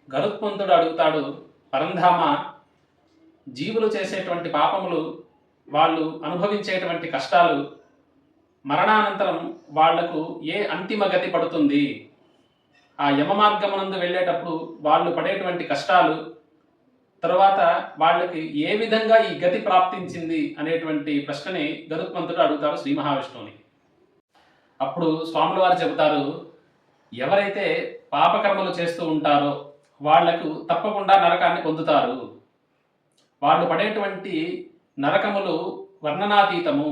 గరుత్మంతుడు అడుగుతాడు, పరంధామ, జీవులు చేసేటువంటి పాపములు, వాళ్ళు అనుభవించేటువంటి కష్టాలు, మరణానంతరం వాళ్లకు ఏ అంతిమ గతి పడుతుంది, ఆ యమ మార్గమునందు వెళ్ళేటప్పుడు వాళ్ళు పడేటువంటి కష్టాలు, తర్వాత వాళ్ళకి ఏ విధంగా ఈ గతి ప్రాప్తించింది అనేటువంటి ప్రశ్నని గరుత్మంతుడు అడుగుతాడు శ్రీ మహావిష్ణువుని. అప్పుడు స్వాముల వారు చెబుతారు, ఎవరైతే పాపకర్మలు చేస్తూ ఉంటారో వాళ్లకు తప్పకుండా నరకాన్ని పొందుతారు. వాళ్ళు పడేటువంటి నరకములు వర్ణనాతీతము.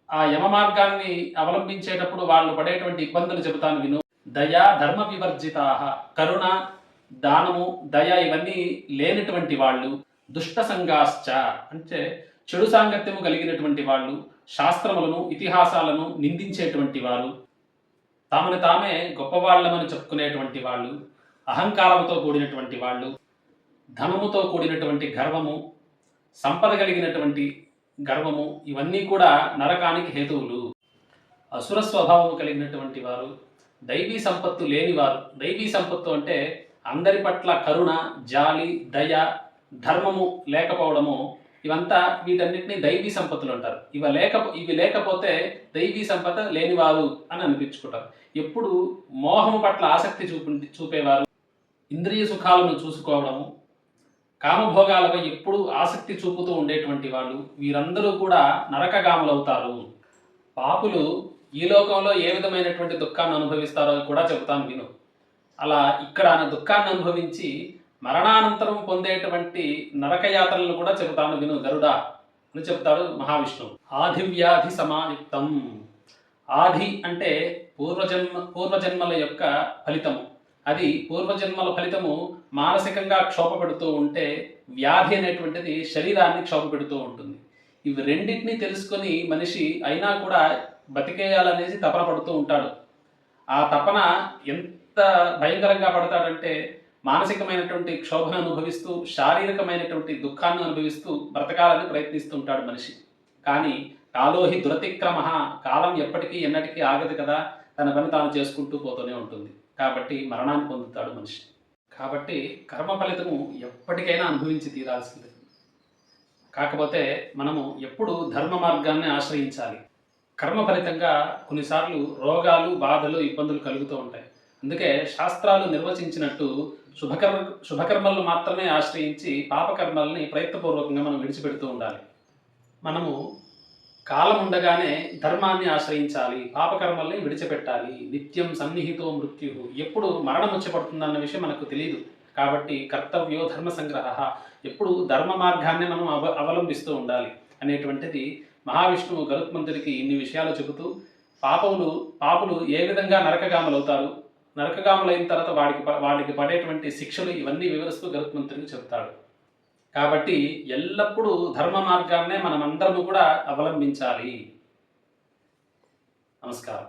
ఆ యమ మార్గాన్ని అవలంబించేటప్పుడు వాళ్ళు పడేటువంటి ఇబ్బందులు చెబుతాను విను. దయ, ధర్మ వివర్జితా, కరుణ, దానము, దయ ఇవన్నీ లేనటువంటి వాళ్ళు, దుష్ట సంగాశ్చ అంటే చెడు సాంగత్యము కలిగినటువంటి వాళ్ళు, శాస్త్రములను ఇతిహాసాలను నిందించేటువంటి వారు, తమను తామే గొప్పవాళ్ళమని చెప్పుకునేటువంటి వాళ్ళు, అహంకారంతో కూడినటువంటి వాళ్ళు, ధనముతో కూడినటువంటి గర్వము, సంపద కలిగినటువంటి గర్వము, ఇవన్నీ కూడా నరకానికి హేతువులు. అసుర స్వభావము కలిగినటువంటి వారు, దైవీ సంపత్తు లేనివారు. దైవీ సంపత్తు అంటే అందరి పట్ల కరుణ, జాలి, దయ, ధర్మము లేకపోవడము, ఇవంతా వీటన్నిటిని దైవీ సంపత్తులు అంటారు. ఇవి లేకపోతే దైవీ సంపద లేనివారు అని అనిపించుకుంటారు. ఎప్పుడు మోహము పట్ల ఆసక్తి చూపేవారు, ఇంద్రియ సుఖాలను చూసుకోవడము, కామభోగాలపై ఎప్పుడు ఆసక్తి చూపుతూ ఉండేటువంటి వాళ్ళు, వీరందరూ కూడా నరకగాములవుతారు. పాపులు ఈ లోకంలో ఏ విధమైనటువంటి దుఃఖాన్ని అనుభవిస్తారో కూడా చెబుతాను విను. అలా ఇక్కడ దుఃఖాన్ని అనుభవించి మరణానంతరం పొందేటువంటి నరకయాత్రలను కూడా చెబుతాను విను గరుడా అని చెబుతాడు మహావిష్ణువు. ఆధివ్యాధి సమాయుక్తం. ఆది అంటే పూర్వజన్మల యొక్క ఫలితము. అది పూర్వజన్మల ఫలితము మానసికంగా క్షోభపెడుతూ ఉంటే, వ్యాధి అనేటువంటిది శరీరాన్ని క్షోభపెడుతూ ఉంటుంది. ఇవి రెండింటినీ తెలుసుకొని మనిషి అయినా కూడా బతికేయాలనేసి తపన పడుతూ ఉంటాడు. ఆ తపన ఎంత భయంకరంగా పడతాడంటే, మానసికమైనటువంటి క్షోభను అనుభవిస్తూ, శారీరకమైనటువంటి దుఃఖాన్ని అనుభవిస్తూ బ్రతకాలని ప్రయత్నిస్తూ ఉంటాడు మనిషి. కానీ కాలోహి దురతిక్రమ, కాలం ఎప్పటికీ ఎన్నటికీ ఆగదు కదా, తన పని తాను చేసుకుంటూ పోతూనే ఉంటుంది. కాబట్టి మరణాన్ని పొందుతాడు మనిషి. కాబట్టి కర్మ ఫలితము ఎప్పటికైనా అనుభవించి తీరాల్సిందే. కాకపోతే మనము ఎప్పుడు ధర్మ మార్గాన్ని ఆశ్రయించాలి. కర్మ ఫలితంగా కొన్నిసార్లు రోగాలు, బాధలు, ఇబ్బందులు కలుగుతూ ఉంటాయి. అందుకే శాస్త్రాలు నిర్వచించినట్టు శుభకర్మలను మాత్రమే ఆశ్రయించి పాపకర్మల్ని ప్రయత్నపూర్వకంగా మనం విడిచిపెడుతూ ఉండాలి. మనము కాలం ఉండగానే ధర్మాన్ని ఆశ్రయించాలి, పాపకర్మల్ని విడిచిపెట్టాలి. నిత్యం సన్నిహితో మృత్యు, ఎప్పుడు మరణం వచ్చి పడుతుందన్న విషయం మనకు తెలియదు. కాబట్టి కర్తవ్యో ధర్మ సంగ్రహ, ఎప్పుడు ధర్మ మార్గాన్ని మనం అవలంబిస్తూ ఉండాలి అనేటువంటిది మహావిష్ణువు గరుత్మంతుడికి ఇన్ని విషయాలు చెబుతూ, పాపులు ఏ విధంగా నరకగాములవుతారు, నరకగాములైన తర్వాత వాడికి పడేటువంటి శిక్షలు, ఇవన్నీ వివరిస్తూ గరుత్మంతుడికి చెబుతాడు. కాబట్టి ఎల్లప్పుడూ ధర్మ మార్గాన్నే మనమందరము కూడా అవలంబించాలి. నమస్కారం.